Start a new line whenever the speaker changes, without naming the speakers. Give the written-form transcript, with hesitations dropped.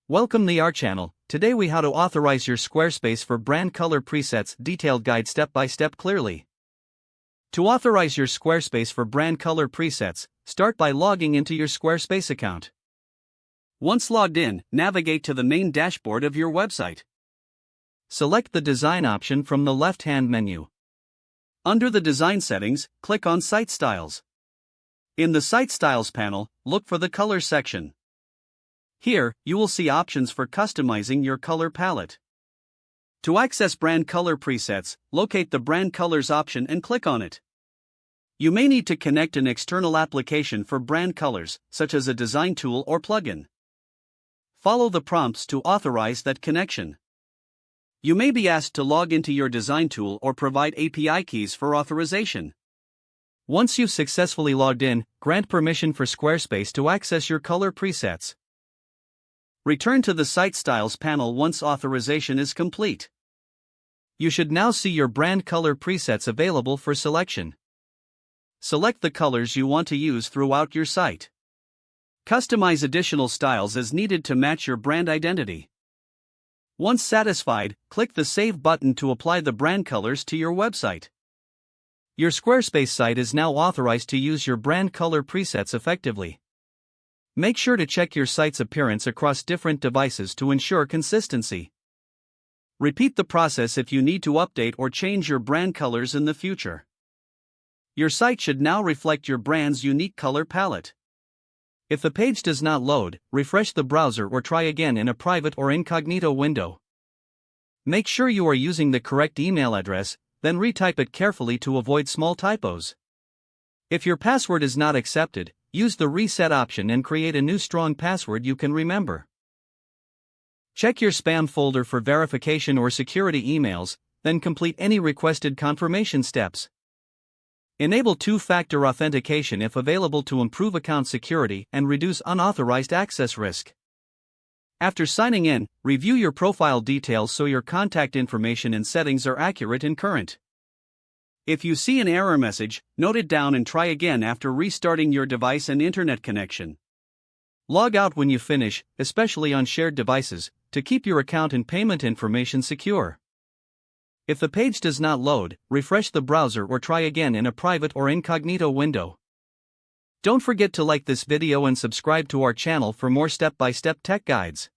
Welcome to our channel. Today we how to authorize your Squarespace for brand color presets, detailed guide step by step clearly. To authorize your Squarespace for brand color presets, start by logging into your Squarespace account. Once logged in, navigate to the main dashboard of your website. Select the design option from the left-hand menu. Under the design settings, click on Site Styles. In the Site Styles panel, look for the Color section. Here, you will see options for customizing your color palette. To access brand color presets, locate the Brand Colors option and click on it. You may need to connect an external application for brand colors, such as a design tool or plugin. Follow the prompts to authorize that connection. You may be asked to log into your design tool or provide API keys for authorization. Once you've successfully logged in, grant permission for Squarespace to access your color presets. Return to the Site Styles panel once authorization is complete. You should now see your brand color presets available for selection. Select the colors you want to use throughout your site. Customize additional styles as needed to match your brand identity. Once satisfied, click the Save button to apply the brand colors to your website. Your Squarespace site is now authorized to use your brand color presets effectively. Make sure to check your site's appearance across different devices to ensure consistency. Repeat the process if you need to update or change your brand colors in the future. Your site should now reflect your brand's unique color palette. If the page does not load, refresh the browser or try again in a private or incognito window. Make sure you are using the correct email address, then retype it carefully to avoid small typos. If your password is not accepted, use the reset option and create a new strong password you can remember. Check your spam folder for verification or security emails, then complete any requested confirmation steps. Enable two-factor authentication if available to improve account security and reduce unauthorized access risk. After signing in, review your profile details so your contact information and settings are accurate and current. If you see an error message, note it down and try again after restarting your device and internet connection. Log out when you finish, especially on shared devices, to keep your account and payment information secure. If the page does not load, refresh the browser or try again in a private or incognito window. Don't forget to like this video and subscribe to our channel for more step-by-step tech guides.